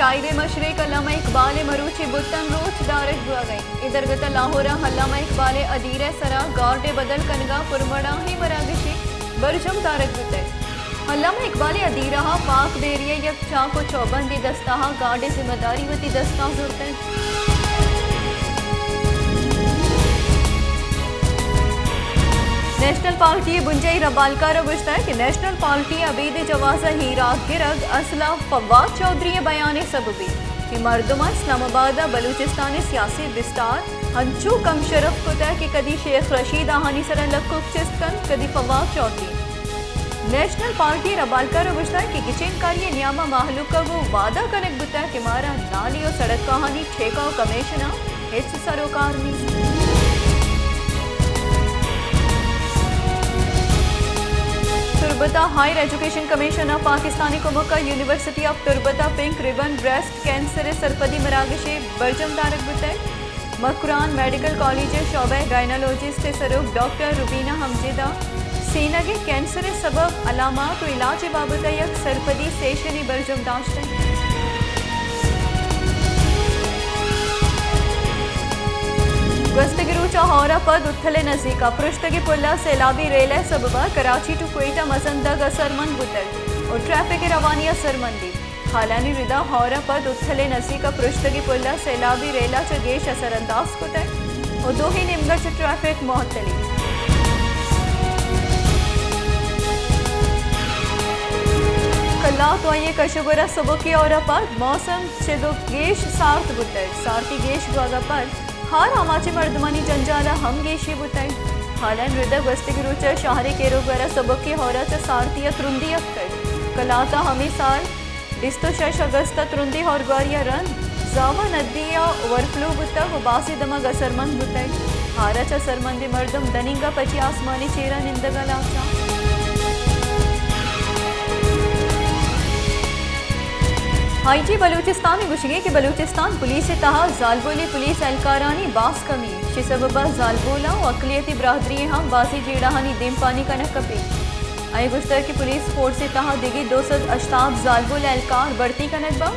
शायर मशरक अल्लामा इकबाल मरूची बुतन रोच डायरेक्ट हुआ गई इधरगत लाहौर अल्लामा इकबाल अदीर सरा गार्डे बदल कनगा पुरमड़ा ही मरागशी बरजम तारक बुते अल्लामा इकबाल अदीरहा पाक बेरिए यक चाको चौबंदी दस्ताहा गार्डे जिम्मेदारी वती दस्ता जुड़ते नेशनल पार्टी बुंजई रबालकार बुझता है कि नेशनल पार्टी अबीद जवाजा हीरा गिरग असला फवाद चौधरी बयान सबबी कि मरदमा इस्लामाबाद बलूचिस्तान सियासी विस्तार हंचू कम शरफ को तय कि कदी शेख रशीद आहानी सर लक्कुक चिस्तन कदी फवाद चौधरी नेशनल पार्टी रबालकार बुझता है कि किचन कार्य नियामा माहलूक वो वादा कनक बुता है कि मारा नाली और सड़क कहानी ठेका कमेशना हिच सरोकार में तुर्बता हायर एजुकेशन कमीशन ऑफ पाकिस्तानी कुमुका यूनिवर्सिटी ऑफ तुर्बता पिंक रिबन ब्रेस्ट कैंसर सरपदी मरागशे बरजम तारक बुते मकुरान मेडिकल कॉलेज शोबे गायनोलॉजिस्ट सरूफ डॉक्टर रुबीना हमजेदा सेनगे कैंसर सबब अलामात व इलाज बाबत यक सरपदी सेशनी बरजम दाश्ते गस्तगिरू हौरा पद उत्थले नजीका पृष्ठगी पुल्ला सैलाबी रेल सबबा कराची टू क्वेटा मजंदग असरमंद बुतर और ट्रैफिक रवानी असरमंदी हालानी रिदा हौरा पद उत्थले नजीका पृष्ठगी पुल्ला सैलाबी रेला च गेश असरअंदाज कुतर और दो ही निमगढ़ च ट्रैफिक मोहतली कल्ला तो ये कशगुरा सबकी और पद मौसम चेदो गेश सार्थ बुतर सार्थी गेश द्वागा पद हार आमाचे मर्दमानी जंजाला हम गेशी बुताई हालन हृदय बस्ती रुचा शहरी केरोगरा सबकी होरा च सारती त्रुंदी अक्कर कलाता हमें साल 26 अगस्त त्रुंदी और ग्वारिया रन जावा नदिया ओवरफ्लो बुता व बासी दमा गसरमंद बुताई हारा च सरमंदी मर्दम दनिंगा पची आसमानी चेरा निंदगा लाचा आईजी बलूचिस्तान गुशिगे कि बलूचिस्तान पुलिस तहा जालबोली पुलिस एहलकारानी बास कमी शिसबबा जालबोला और अकलियती बरादरी हम बासी जीड़ाहानी देम पानी का नकपी आई गुश्तर की पुलिस फोर्स से तहा दिगी 200 अश्ताब जालबोल एहलकार बढ़ती का नकबा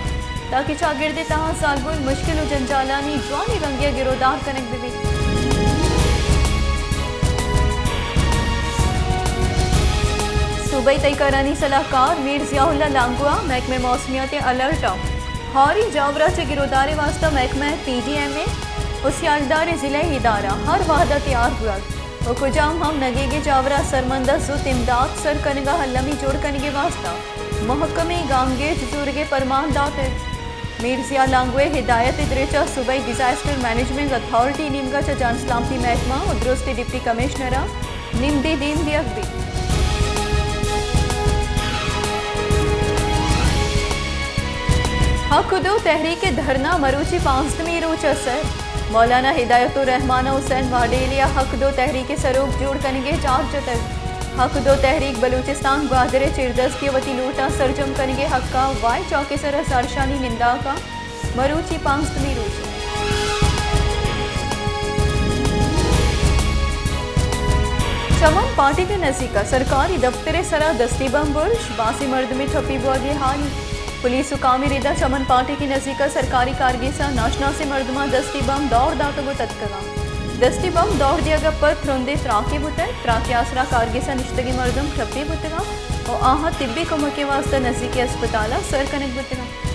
ताकि चागिर्दे तहा जालबोल मुश्किल जंजालानी जवानी रंगिया गिरोदार कनक बिबी सूबाई तयकारानी सलाहकार मीर जियाउल्ला लांगुआ महकमे मौसमियात अलर्ट हौरी जावरा से गिरोदारे वास्ता महकमा PDMA उसियालदार ज़िले इदारा हर वाहदा तैयार हुआ और कुजाम हम नगेगे जावरा सरमंदा जुत इमदाद सर कनगा हल्लमी जोड़ कनगे वास्ता महकमे गांगे जुर्गे परमान दाते मीर जिया लांगुए हिदायत इदरेचा सूबाई डिजास्टर मैनेजमेंट अथॉरिटी निमगा च जान सलामती महकमा और दुरुस्ती डिप्टी कमिश्नरा निमदी दीन दियक भी हकुदो तहरीक धरना मरूची 5वीं रोच असर मौलाना हिदायतुर रहमान हुसैन वाडेलिया हकदो तहरीक सरोग जोड़ कनगे 4 जतक हकदो तहरीक बलूचिस्तान ग्वादरे चिरदस के वती लूटा सरजम कनगे हक्का वाई चौके सर सारशानी निंदा का मरूची 5वीं रोच चमन पार्टी के नजीका सरकारी दफ्तरे सरा दस्ती बम बुर्श बासी मर्द में ठपी बुआगे हाली पुलिस हुकामी रिदा चमन पार्टी की नजीका सरकारी कारगिसा नाशना से मर्दमा दस्ती बम दौड़ दातो तत्कगा दस्ती बम दौड़ दिया पर थ्रुंदे त्राके बुतर त्राके आसरा कारगिसा निश्तगी मर्दम ठप्पी बुतगा और आहा तिब्बी कमके वास्ता नजीकी अस्पताला सर कनक बुतगा